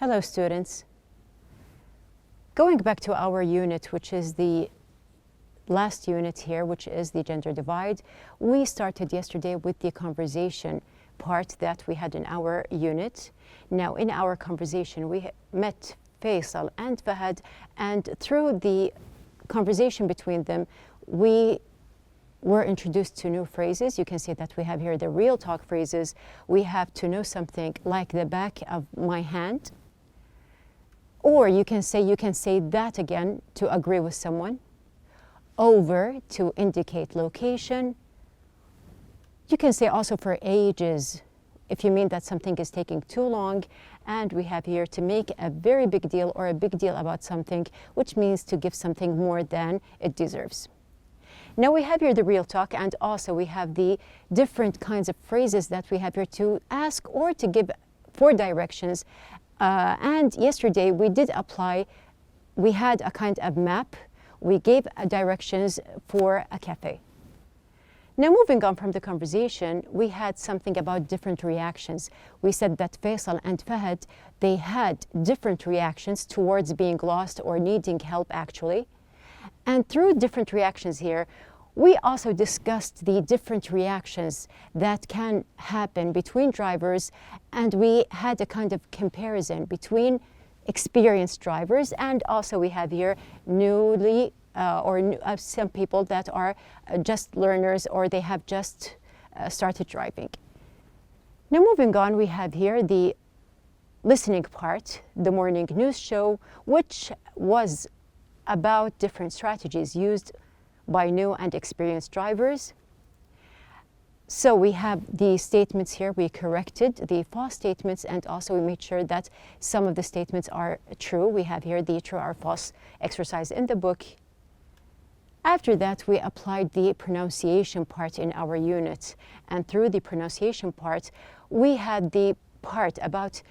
Hello students. Going back to our unit, which is the last unit here, which is the gender divide, we started yesterday with the conversation part that we had in our unit. Now in our conversation we met Faisal and Fahad, and through the conversation between them we were introduced to new phrases. You can see that we have here the real talk phrases. We have to know something like the back of my hand. Or you can say that again to agree with someone. Over to indicate location. You can say also for ages if you mean that something is taking too long. And we have here to make a very big deal or a big deal about something, which means to give something more than it deserves. Now we have here the real talk, and also we have the different kinds of phrases that we have here to ask or to give for directions. And yesterday we did apply, we had a kind of map. We gave directions for a cafe. Now moving on from the conversation, we had something about different reactions. We said that Faisal and Fahad, they had different reactions towards being lost or needing help actually. And through different reactions here, we also discussed the different reactions that can happen between drivers, and we had a kind of comparison between experienced drivers, and also we have here newly some people that are just learners or they have just started driving. Now moving on, we have here the listening part, the morning news show, which was about different strategies used by new and experienced drivers. So we have the statements here, we corrected the false statements, and also we made sure that some of the statements are true. We have here the true or false exercise in the book. After that, we applied the pronunciation part in our unit. And through the pronunciation part, we had the part about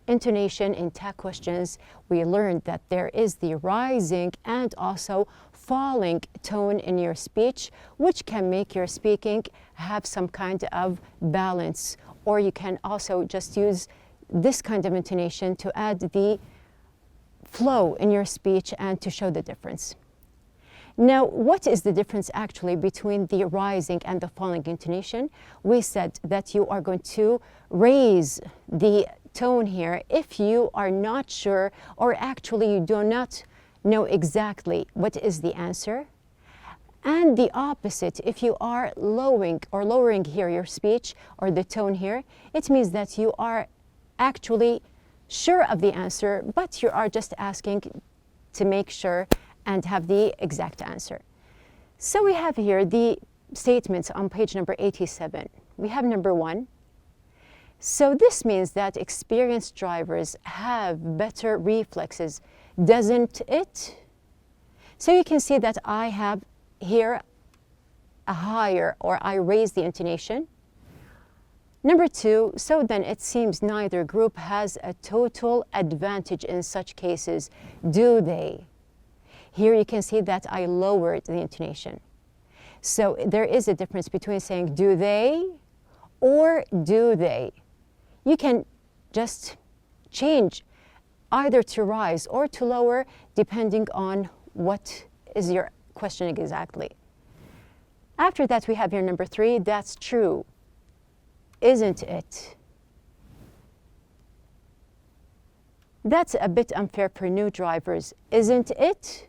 intonation in tag questions. We learned that there is the rising and also falling tone in your speech, which can make your speaking have some kind of balance. Or you can also just use this kind of intonation to add the flow in your speech and to show the difference. Now, what is the difference actually between the rising and the falling intonation? We said that you are going to raise the tone here if you are not sure, or actually you do not know exactly what is the answer. And the opposite, if you are lowering here your speech or the tone here, it means that you are actually sure of the answer, but you are just asking to make sure and have the exact answer. So we have here the statements on page number 87. We have number 1. So this means that experienced drivers have better reflexes, doesn't it? So you can see that I have here a higher, or I raise the intonation. Number 2, so then it seems neither group has a total advantage in such cases, do they? Here you can see that I lowered the intonation. So there is a difference between saying do they or do they. You can just change either to rise or to lower depending on what is your questioning exactly. After that we have here number 3, that's true, isn't it? That's a bit unfair for new drivers, isn't it?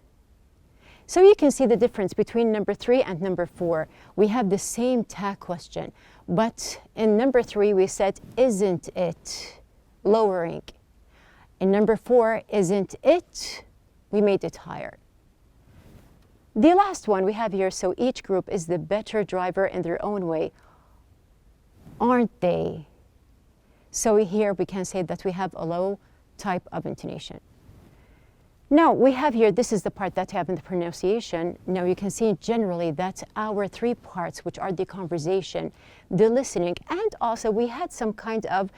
So you can see the difference between number 3 and number 4. We have the same tag question, but in number 3 we said, isn't it? Lowering. In number 4, isn't it? We made it higher. The last one we have here, so each group is the better driver in their own way, aren't they? So here we can say that we have a low type of intonation. Now we have here, this is the part that I have in the pronunciation. Now you can see generally that our 3 parts, which are the conversation, the listening, and also we had some kind of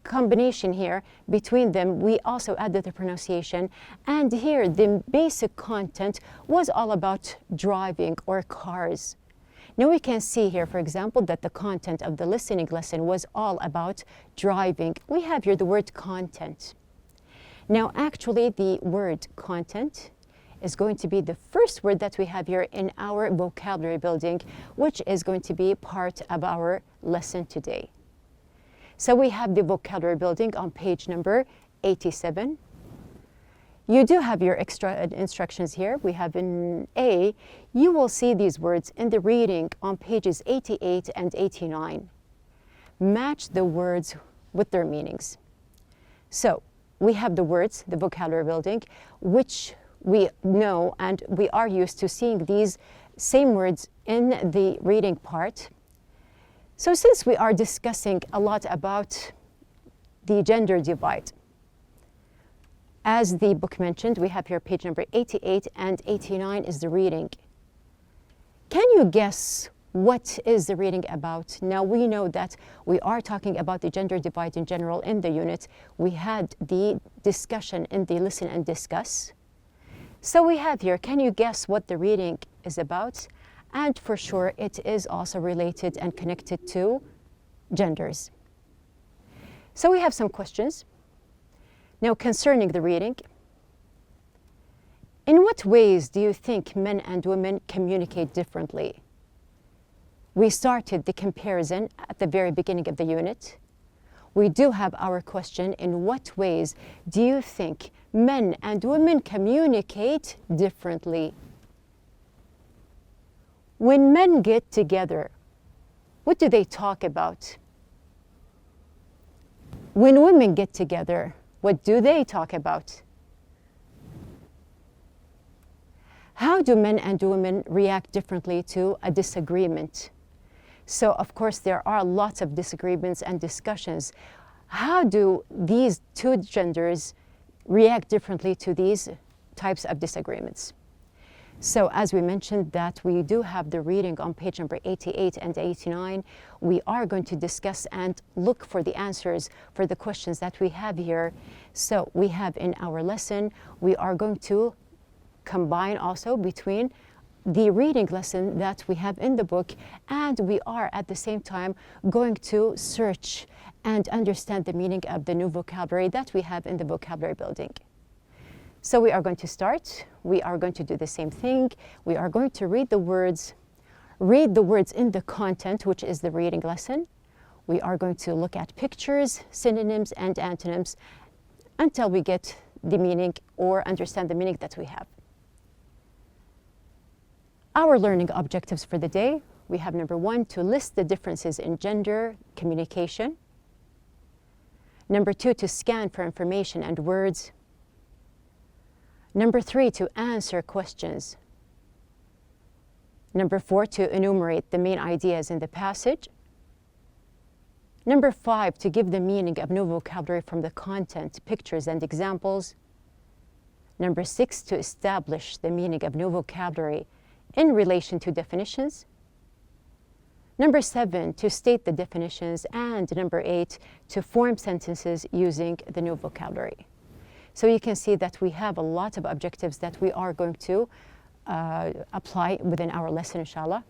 combination here between them. We also added the pronunciation, and here the basic content was all about driving or cars. Now we can see here, for example, that the content of the listening lesson was all about driving. We have here the word content. Now, actually, the word content is going to be the first word that we have here in our vocabulary building, which is going to be part of our lesson today. So we have the vocabulary building on page number 87. You do have your extra instructions here. We have in A, you will see these words in the reading on pages 88 and 89. Match the words with their meanings. So we have the words, the vocabulary building, which we know and we are used to seeing these same words in the reading part. So since we are discussing a lot about the gender divide, as the book mentioned, we have here page number 88 and 89 is the reading. Can you guess what is the reading about? Now we know that we are talking about the gender divide in general in the unit. We had the discussion in the listen and discuss. So we have here, can you guess what the reading is about? And for sure, it is also related and connected to genders. So we have some questions. Now, concerning the reading, in what ways do you think men and women communicate differently? We started the comparison at the very beginning of the unit. We do have our question, in what ways do you think men and women communicate differently? When men get together, what do they talk about? When women get together, what do they talk about? How do men and women react differently to a disagreement? So, of course, there are lots of disagreements and discussions. How do these two genders react differently to these types of disagreements? So, as we mentioned that we do have the reading on page number 88 and 89, we are going to discuss and look for the answers for the questions that we have here. So, we have in our lesson, we are going to combine also between the reading lesson that we have in the book, and we are at the same time going to search and understand the meaning of the new vocabulary that we have in the vocabulary building. So we are going to start. We are going to do the same thing. We are going to read the words in the content, which is the reading lesson. We are going to look at pictures, synonyms, and antonyms until we get the meaning or understand the meaning that we have. Our learning objectives for the day, we have number 1, to list the differences in gender communication. Number 2, to scan for information and words. Number 3, to answer questions. Number 4, to enumerate the main ideas in the passage. Number 5, to give the meaning of new vocabulary from the content, pictures, and examples. Number 6, to establish the meaning of new vocabulary in relation to definitions. Number 7, to state the definitions. And number 8, to form sentences using the new vocabulary. So you can see that we have a lot of objectives that we are going to apply within our lesson, inshallah.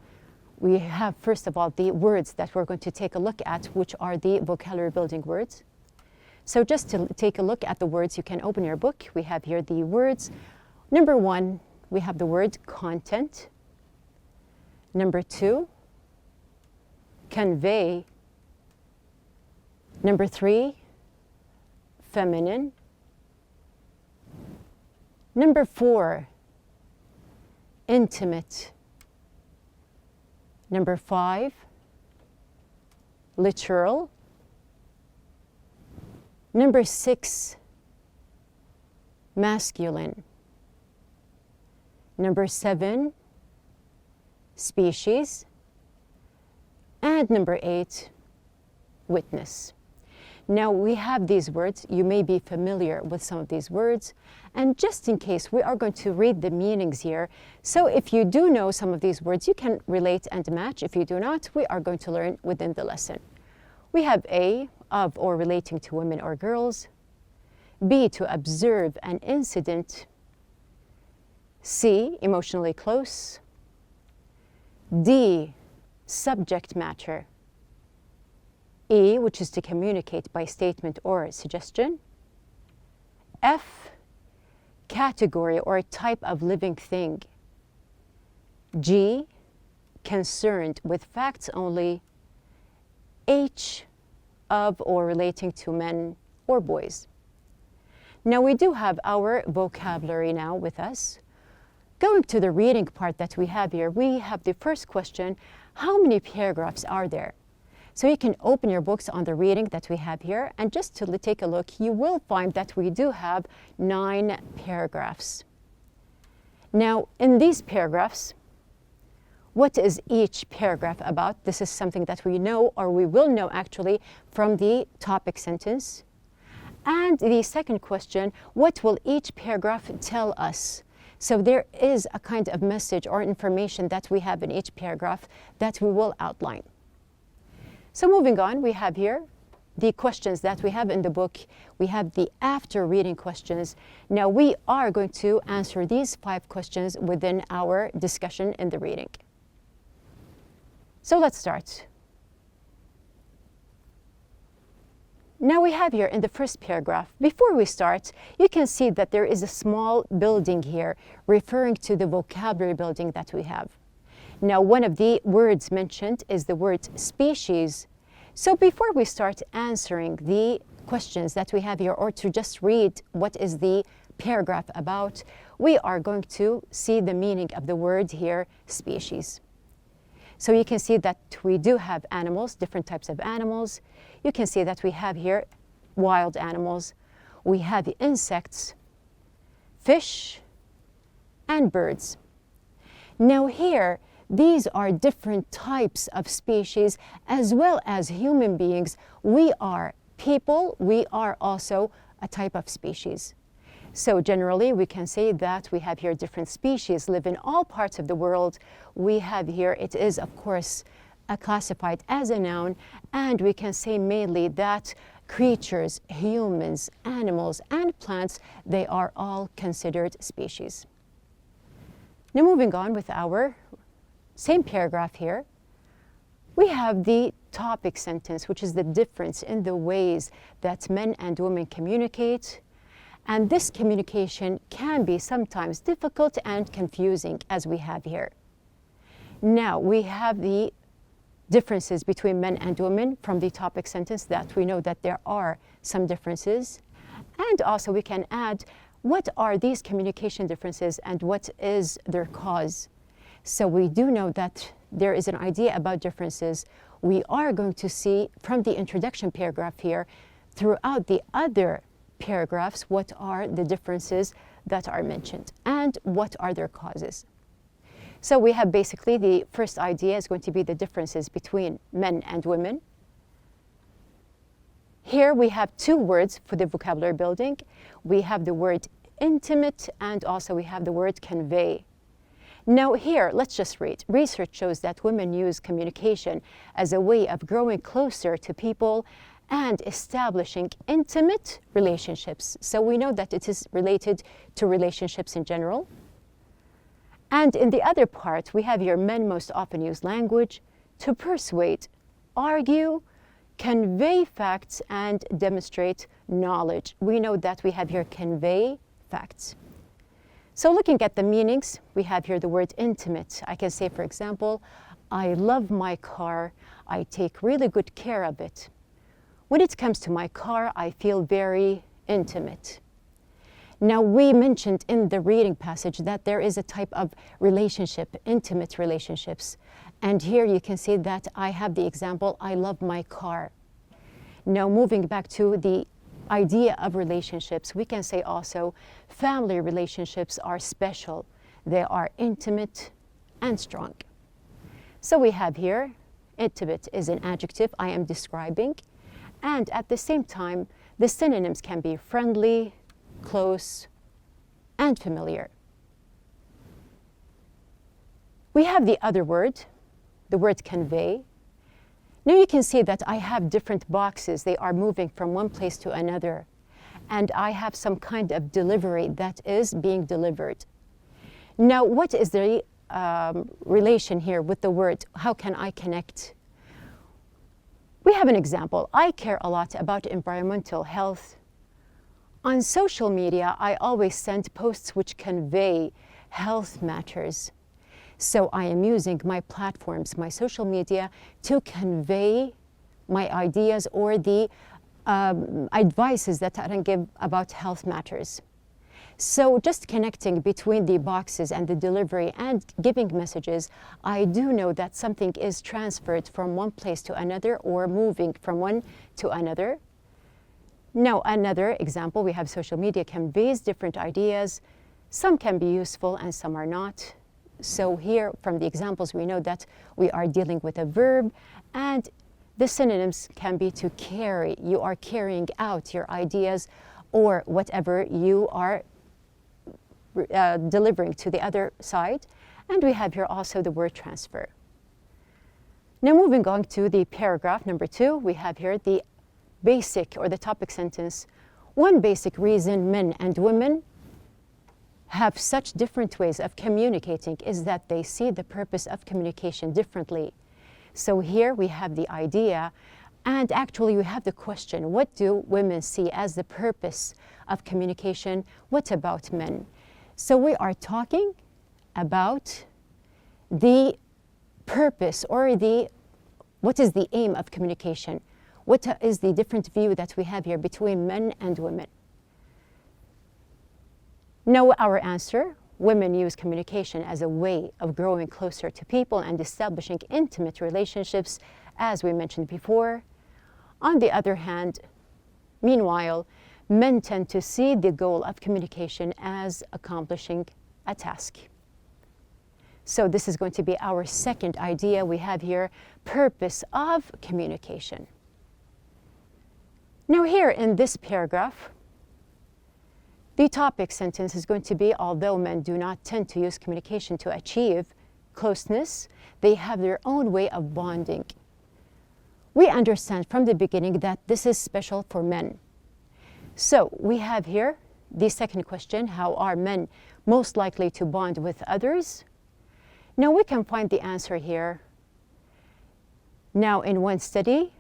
We have, first of all, the words that we're going to take a look at, which are the vocabulary building words. So just to take a look at the words, you can open your book. We have here the words. Number 1, we have the word content. Number 2, convey. Number 3, feminine. Number 4, intimate. Number 5, literal. Number 6, masculine. Number 7, species. And number 8, witness. Now we have these words. You may be familiar with some of these words. And just in case, we are going to read the meanings here. So if you do know some of these words, you can relate and match. If you do not, we are going to learn within the lesson. We have A, of or relating to women or girls. B, to observe an incident. C, emotionally close. D, subject matter. E, which is to communicate by statement or suggestion. F, category or type of living thing. G, concerned with facts only. H, of or relating to men or boys. Now we do have our vocabulary now with us. Going to the reading part that we have here, we have the first question, how many paragraphs are there? So you can open your books on the reading that we have here, and just to take a look, you will find that we do have 9 paragraphs. Now, in these paragraphs, what is each paragraph about? This is something that we know, or we will know actually, from the topic sentence. And the second question, what will each paragraph tell us? So there is a kind of message or information that we have in each paragraph that we will outline. So moving on, we have here the questions that we have in the book. We have the after reading questions. Now we are going to answer these 5 questions within our discussion in the reading. So let's start. Now we have here in the first paragraph, before we start, you can see that there is a small building here referring to the vocabulary building that we have. Now one of the words mentioned is the word species. So before we start answering the questions that we have here, or to just read what is the paragraph about, we are going to see the meaning of the word here, species. So you can see that we do have animals, different types of animals. You can see that we have here wild animals. We have insects, fish, and birds. Now here, these are different types of species as well as human beings. We are people, we are also a type of species. So generally, we can say that we have here different species live in all parts of the world. We have here, it is of course classified as a noun, and we can say mainly that creatures, humans, animals, and plants, they are all considered species. Now moving on with our same paragraph here, we have the topic sentence, which is the difference in the ways that men and women communicate. And this communication can be sometimes difficult and confusing, as we have here. Now, we have the differences between men and women from the topic sentence, that we know that there are some differences. And also we can add, what are these communication differences and what is their cause? So we do know that there is an idea about differences. We are going to see from the introduction paragraph here, throughout the other paragraphs, what are the differences that are mentioned and what are their causes. So we have basically the first idea is going to be the differences between men and women. Here we have 2 words for the vocabulary building. We have the word intimate and also we have the word convey. Now here, let's just read. Research shows that women use communication as a way of growing closer to people and establishing intimate relationships. So we know that it is related to relationships in general. And in the other part, we have here men most often use language to persuade, argue, convey facts, and demonstrate knowledge. We know that we have here convey facts. So looking at the meanings, we have here the word intimate. I can say, for example, I love my car. I take really good care of it. When it comes to my car, I feel very intimate. Now, we mentioned in the reading passage that there is a type of relationship, intimate relationships. And here you can see that I have the example, I love my car. Now, moving back to the idea of relationships, we can say also family relationships are special. They are intimate and strong. So we have here, intimate is an adjective I am describing. And at the same time, the synonyms can be friendly, close, and familiar. We have the other word, the word convey. Now you can see that I have different boxes. They are moving from one place to another. And I have some kind of delivery that is being delivered. Now, what is the relation here with the word? How can I connect? We have an example. I care a lot about environmental health. On social media, I always send posts which convey health matters. So I am using my platforms, my social media, to convey my ideas or the advices that I can give about health matters. So just connecting between the boxes and the delivery and giving messages, I do know that something is transferred from one place to another or moving from one to another. Now, another example, we have social media conveys different ideas. Some can be useful and some are not. So here, from the examples, we know that we are dealing with a verb, and the synonyms can be to carry. You are carrying out your ideas or whatever you are delivering to the other side. And we have here also the word transfer. Now moving on to the paragraph number 2, we have here the basic or the topic sentence. One basic reason men and women have such different ways of communicating is that they see the purpose of communication differently. So here we have the idea, and actually we have the question, what do women see as the purpose of communication? What about men? So we are talking about the purpose or what is the aim of communication? What is the different view that we have here between men and women? Now our answer, women use communication as a way of growing closer to people and establishing intimate relationships, as we mentioned before. On the other hand, meanwhile, men tend to see the goal of communication as accomplishing a task. So this is going to be our second idea we have here, purpose of communication. Now here in this paragraph, the topic sentence is going to be, although men do not tend to use communication to achieve closeness, they have their own way of bonding. We understand from the beginning that this is special for men. So we have here the second question, how are men most likely to bond with others? Now we can find the answer here. Now in one study,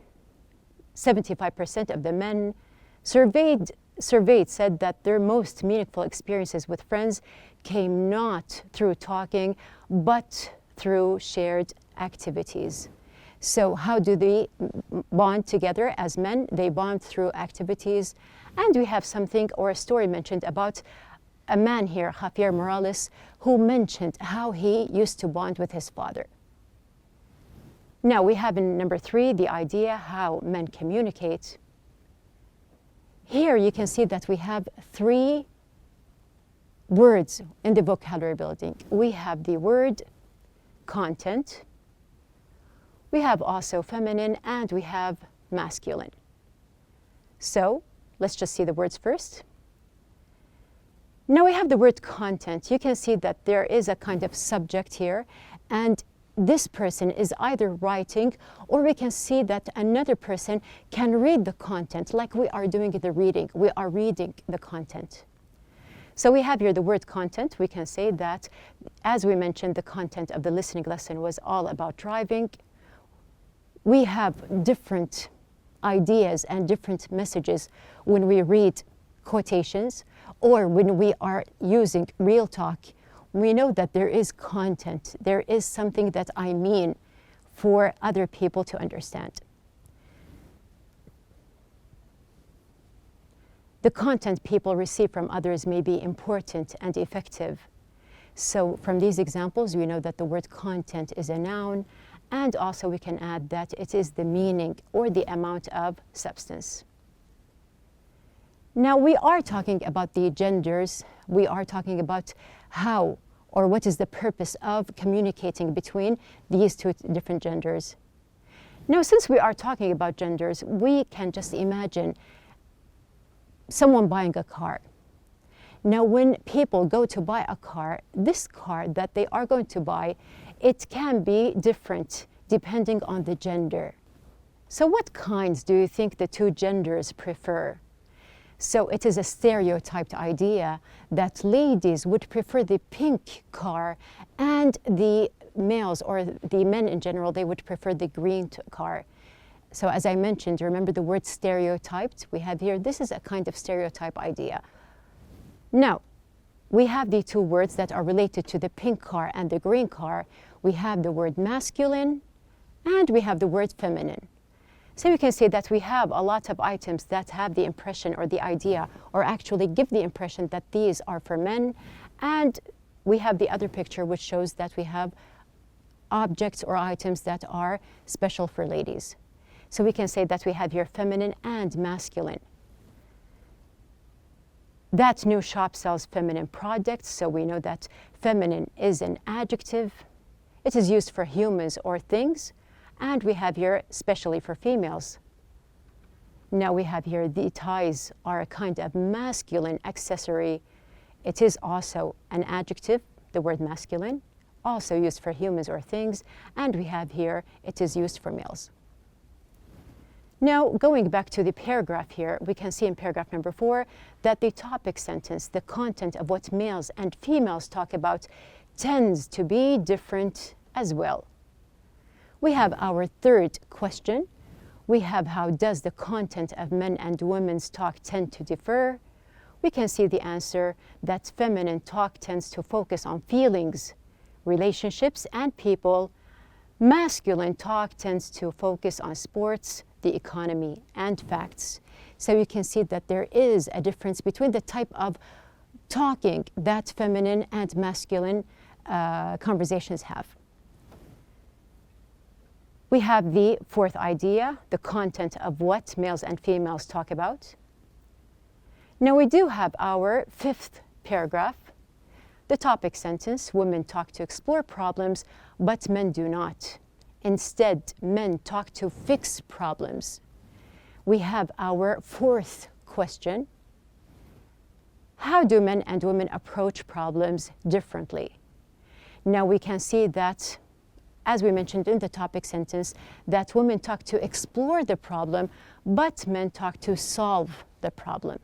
75% of the men surveyed said that their most meaningful experiences with friends came not through talking, but through shared activities. So how do they bond together as men? They bond through activities. And we have something or a story mentioned about a man here, Javier Morales, who mentioned how he used to bond with his father. Now we have in number 3, the idea how men communicate. Here you can see that we have 3 words in the vocabulary building. We have the word content, we have also feminine, and we have masculine. So let's just see the words first. Now we have the word content. You can see that there is a kind of subject here, and this person is either writing, or we can see that another person can read the content like we are doing the reading. We are reading the content. So we have here the word content. We can say that, as we mentioned, the content of the listening lesson was all about driving. We have different ideas and different messages when we read quotations or when we are using real talk. We know that there is content, there is something that I mean for other people to understand. The content people receive from others may be important and effective. So from these examples, we know that the word content is a noun, and also we can add that it is the meaning or the amount of substance. Now we are talking about the genders. We are talking about how or what is the purpose of communicating between these 2 different genders. Now, since we are talking about genders, we can just imagine someone buying a car. Now, when people go to buy a car, this car that they are going to buy, it can be different depending on the gender. So what kinds do you think the 2 genders prefer? So it is a stereotyped idea that ladies would prefer the pink car, and the males or the men in general, they would prefer the green car. So as I mentioned, remember the word stereotyped? We have here, this is a kind of stereotype idea. Now, we have the two words that are related to the pink car and the green car. We have the word masculine and we have the word feminine. So you can see that we have a lot of items that have the impression or the idea or actually give the impression that these are for men. And we have the other picture which shows that we have objects or items that are special for ladies. So we can say that we have here feminine and masculine. That new shop sells feminine products, so we know that feminine is an adjective. It is used for humans or things, and we have here especially for females. Now we have here the ties are a kind of masculine accessory. It is also an adjective, the word masculine, also used for humans or things, and we have here it is used for males. Now, going back to the paragraph here, we can see in paragraph number 4 that the topic sentence, the content of what males and females talk about, tends to be different as well. We have our third question. We have how does the content of men and women's talk tend to differ? We can see the answer that feminine talk tends to focus on feelings, relationships, and people. Masculine talk tends to focus on sports, the economy, and facts. So you can see that there is a difference between the type of talking that feminine and masculine conversations have. We have the fourth idea, the content of what males and females talk about. Now we do have our fifth paragraph, the topic sentence, women talk to explore problems, but men do not. Instead, men talk to fix problems. We have our fourth question. How do men and women approach problems differently? Now we can see that, as we mentioned in the topic sentence, that women talk to explore the problem, but men talk to solve the problem.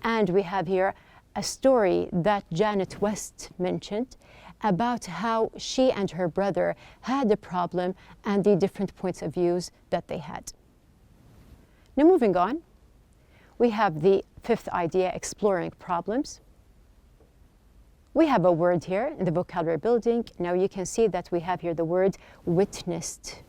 And we have here a story that Janet West mentioned about how she and her brother had a problem and the different points of views that they had. Now moving on, we have the fifth idea, exploring problems. We have a word here in the vocabulary building. Now you can see that we have here the word witnessed.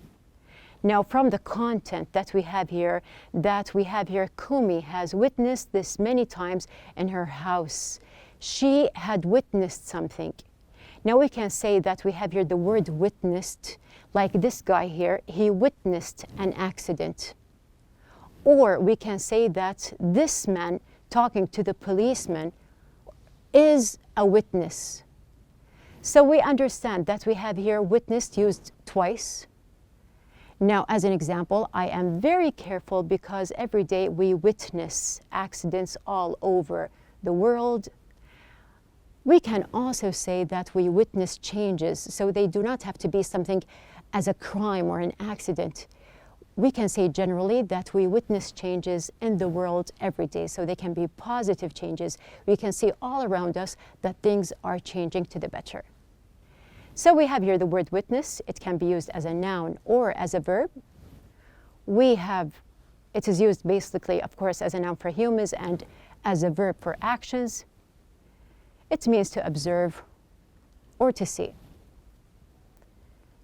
Now from the content that we have here, Kumi has witnessed this many times in her house. She had witnessed something. Now we can say that we have here the word witnessed, like this guy here, he witnessed an accident. Or we can say that this man talking to the policeman is a witness. So we understand that we have here witnessed used twice. Now, as an example, I am very careful because every day we witness accidents all over the world. We can also say that we witness changes, so they do not have to be something as a crime or an accident. We can say generally that we witness changes in the world every day, so they can be positive changes. We can see all around us that things are changing to the better. So we have here the word witness. It can be used as a noun or as a verb. It is used basically, of course, as a noun for humans and as a verb for actions. It means to observe or to see.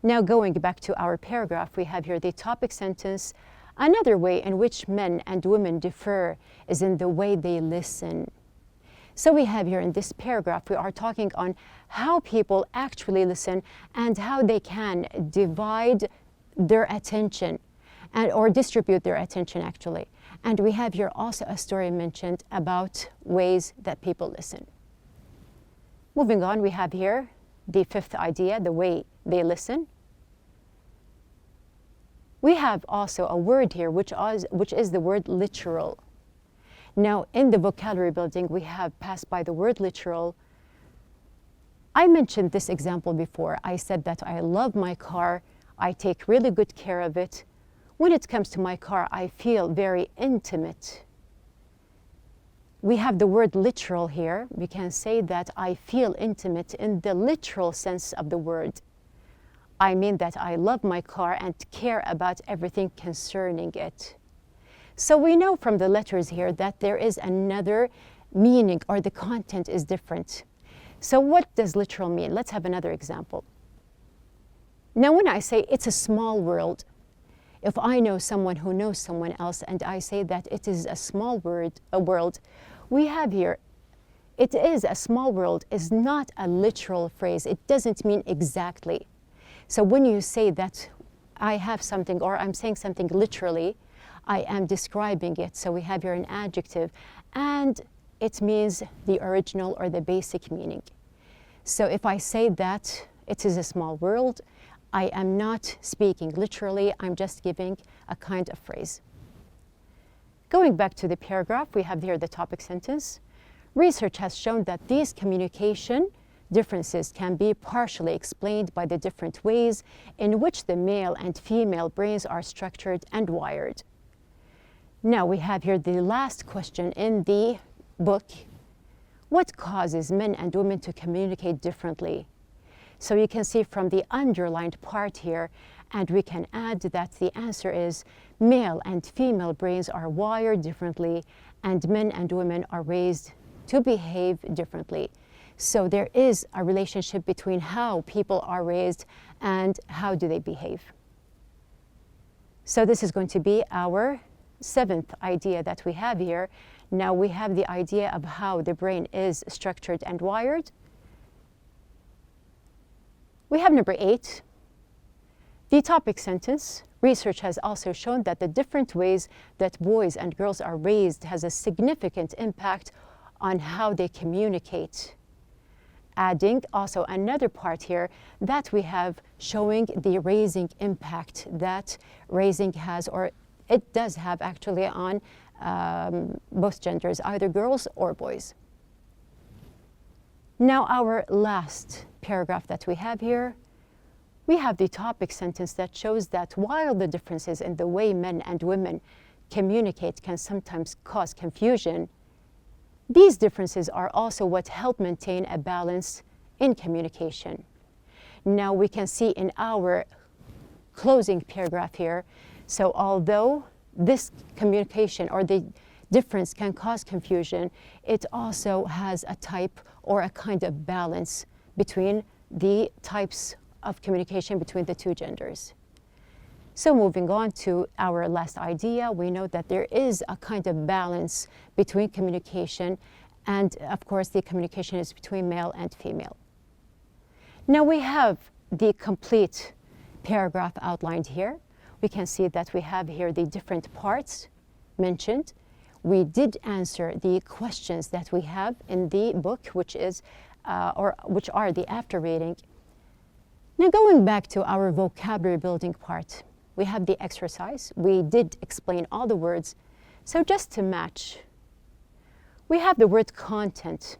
Now going back to our paragraph, we have here the topic sentence. Another way in which men and women differ is in the way they listen. So we have here in this paragraph, we are talking on how people actually listen and how they can divide their attention or distribute their attention actually. And we have here also a story mentioned about ways that people listen. Moving on, we have here the fifth idea, the way they listen. We have also a word here which is the word literal. Now, in the vocabulary building, we have passed by the word literal. I mentioned this example before. I said that I love my car. I take really good care of it. When it comes to my car, I feel very intimate. We have the word literal here. We can say that I feel intimate in the literal sense of the word. I mean that I love my car and care about everything concerning it. So we know from the letters here that there is another meaning, or the content is different. So what does literal mean? Let's have another example. Now when I say it's a small world, if I know someone who knows someone else and I say that it is a small world, we have here, it is a small world is not a literal phrase. It doesn't mean exactly. So when you say that I have something, or I'm saying something literally, I am describing it. So we have here an adjective, and it means the original or the basic meaning. So if I say that it is a small world, I am not speaking literally, I'm just giving a kind of phrase. Going back to the paragraph, we have here the topic sentence. Research has shown that these communication differences can be partially explained by the different ways in which the male and female brains are structured and wired. Now we have here the last question in the book. What causes men and women to communicate differently? So you can see from the underlined part here, and we can add that the answer is male and female brains are wired differently, and men and women are raised to behave differently. So there is a relationship between how people are raised and how do they behave. So this is going to be our 7th idea that we have here. Now we have the idea of how the brain is structured and wired. We have number 8, the topic sentence. Research has also shown that the different ways that boys and girls are raised has a significant impact on how they communicate. Adding also another part here that we have showing the raising impact that raising has, or it does have actually, on both genders, either girls or boys. Now our last paragraph that we have here, we have the topic sentence that shows that while the differences in the way men and women communicate can sometimes cause confusion, these differences are also what help maintain a balance in communication. Now we can see in our closing paragraph here, so although this communication or the difference can cause confusion, it also has a type or a kind of balance between the types of communication between the two genders. So moving on to our last idea, we know that there is a kind of balance between communication, and of course the communication is between male and female. Now we have the complete paragraph outlined here. We can see that we have here the different parts mentioned. We did answer the questions that we have in the book, which are the after reading. Now going back to our vocabulary building part, we have the exercise. We did explain all the words. So just to match, we have the word content.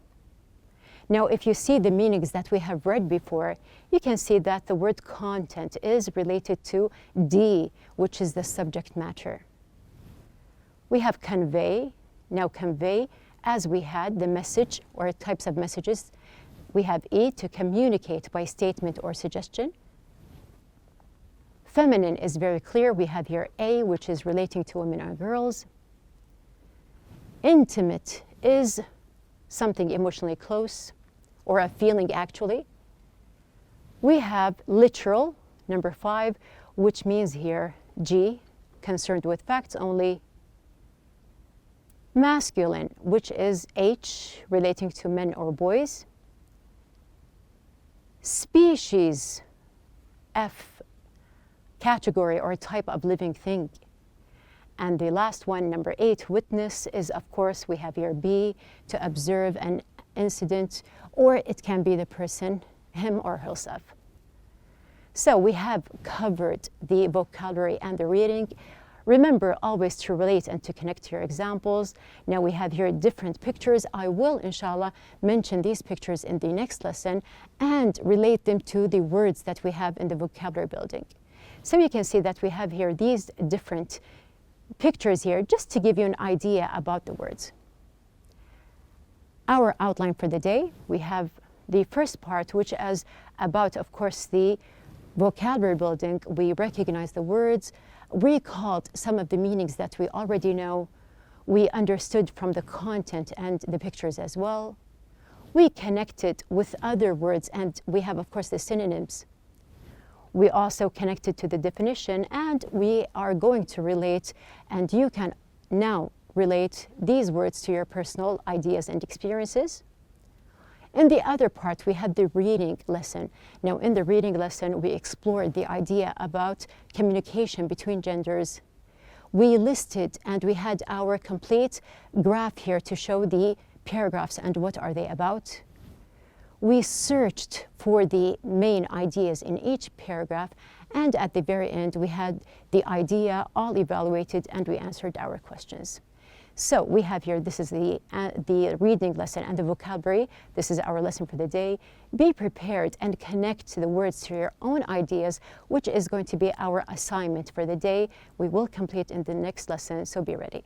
Now, if you see the meanings that we have read before, you can see that the word content is related to D, which is the subject matter. We have convey. Now convey, as we had the message or types of messages, we have E, to communicate by statement or suggestion. Feminine is very clear. We have here A, which is relating to women or girls. Intimate is something emotionally close, or a feeling actually. We have literal, number 5, which means here G, concerned with facts only. Masculine, which is H, relating to men or boys. Species, F, category or type of living thing. And the last one, number 8, witness, is of course we have here B, to observe an incident, or it can be the person, him or herself. So we have covered the vocabulary and the reading. Remember always to relate and to connect your examples. Now we have here different pictures. I will, inshallah, mention these pictures in the next lesson and relate them to the words that we have in the vocabulary building. So you can see that we have here these different pictures here just to give you an idea about the words. Our outline for the day, we have the first part, which is about, of course, the vocabulary building, we recognized the words, recalled some of the meanings that we already know, we understood from the content and the pictures as well. We connected with other words, and we have, of course, the synonyms. We also connected to the definition, and we are going to relate, and you can now relate these words to your personal ideas and experiences. In the other part, we had the reading lesson. Now, in the reading lesson, we explored the idea about communication between genders. We listed and we had our complete graph here to show the paragraphs and what are they about. We searched for the main ideas in each paragraph, and at the very end, we had the idea all evaluated and we answered our questions. So we have here, this is the reading lesson and the vocabulary. This is our lesson for the day. Be prepared and connect the words to your own ideas, which is going to be our assignment for the day. We will complete in the next lesson, so be ready.